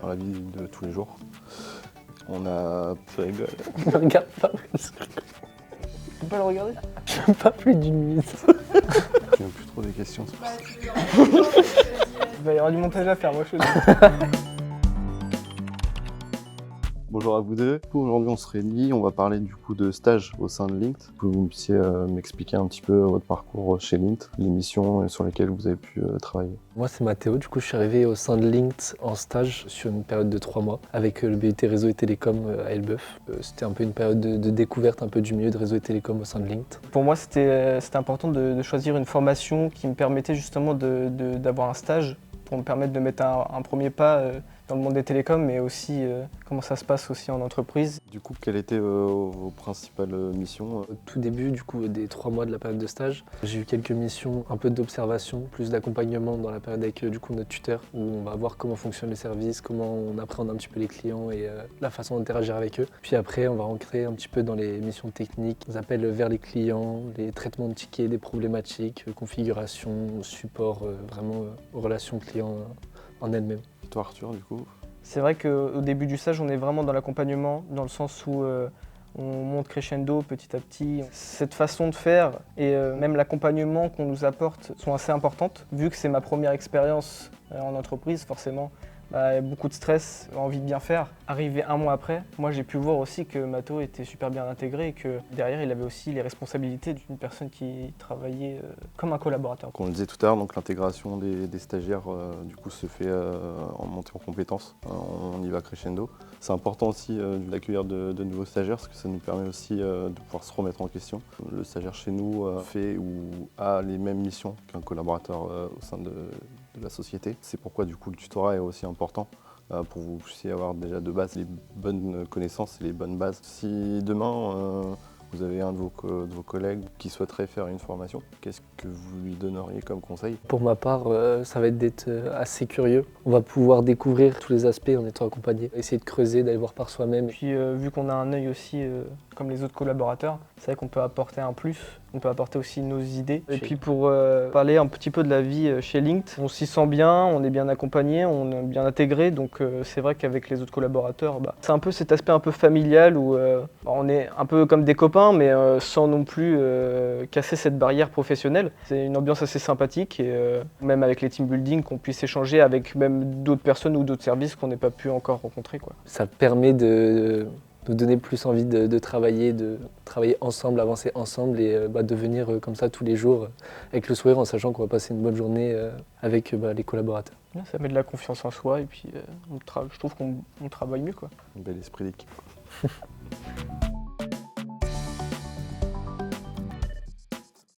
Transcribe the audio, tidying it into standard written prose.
Dans la vie de tous les jours, on a... Tu rigoles. Ne regarde pas. Tu peux pas le regarder? J'aime pas plus d'une minute. Tu n'as plus trop des questions, c'est pour ça. Il va y avoir du montage à faire, moi je te dis. Bonjour à vous deux. Aujourd'hui on se réunit, on va parler du coup de stage au sein de Linked. Que vous puissiez m'expliquer un petit peu votre parcours chez Linked, les missions sur lesquelles vous avez pu travailler. Moi c'est Mathéo, du coup je suis arrivé au sein de Linked en stage sur une période de 3 mois avec le BUT Réseau et Télécom à Elbeuf. C'était un peu une période de découverte un peu du milieu de réseau et télécom au sein de Linked. Pour moi c'était important de choisir une formation qui me permettait justement d'avoir un stage pour me permettre de mettre un premier pas dans le monde des télécoms, mais aussi comment ça se passe aussi en entreprise. Du coup, quelles étaient vos principales missions? Au tout début du coup des 3 mois de la période de stage, j'ai eu quelques missions, un peu d'observation, plus d'accompagnement dans la période avec du coup notre tuteur, où on va voir comment fonctionne le service, comment on appréhende un petit peu les clients et la façon d'interagir avec eux. Puis après on va rentrer un petit peu dans les missions techniques, les appels vers les clients, les traitements de tickets, des problématiques, configuration, support, vraiment relations clients en elle-même. Et toi Arthur, du coup? C'est vrai qu'au début du stage, on est vraiment dans l'accompagnement, dans le sens où on monte crescendo petit à petit. Cette façon de faire et même l'accompagnement qu'on nous apporte sont assez importantes. Vu que c'est ma première expérience en entreprise, forcément, il y a beaucoup de stress, envie de bien faire. Arrivé un mois après, moi j'ai pu voir aussi que Mathéo était super bien intégré et que derrière il avait aussi les responsabilités d'une personne qui travaillait comme un collaborateur. Comme on le disait tout à l'heure, donc l'intégration des stagiaires du coup se fait en montée en compétences, on y va crescendo. C'est important aussi d'accueillir de nouveaux stagiaires parce que ça nous permet aussi de pouvoir se remettre en question. Le stagiaire chez nous fait ou a les mêmes missions qu'un collaborateur au sein de la société. C'est pourquoi du coup le tutorat est aussi important pour que vous puissiez avoir déjà de base les bonnes connaissances et les bonnes bases. Si demain vous avez un de vos collègues qui souhaiterait faire une formation, qu'est-ce que vous lui donneriez comme conseil? Pour ma part, ça va être d'être assez curieux. On va pouvoir découvrir tous les aspects en étant accompagné, essayer de creuser, d'aller voir par soi-même. Puis vu qu'on a un œil aussi comme les autres collaborateurs, c'est vrai qu'on peut apporter un plus, on peut apporter aussi nos idées. Et puis pour parler un petit peu de la vie chez Linked, on s'y sent bien, on est bien accompagné, on est bien intégré, donc c'est vrai qu'avec les autres collaborateurs, c'est un peu cet aspect un peu familial où on est un peu comme des copains, mais sans non plus casser cette barrière professionnelle. C'est une ambiance assez sympathique et même avec les team building, qu'on puisse échanger avec même d'autres personnes ou d'autres services qu'on n'ait pas pu encore rencontrer, quoi. Ça permet de nous donner plus envie de travailler ensemble, avancer ensemble et de venir comme ça tous les jours avec le sourire en sachant qu'on va passer une bonne journée avec les collaborateurs. Ça met de la confiance en soi et puis je trouve qu'on travaille mieux, quoi. Un bel esprit d'équipe.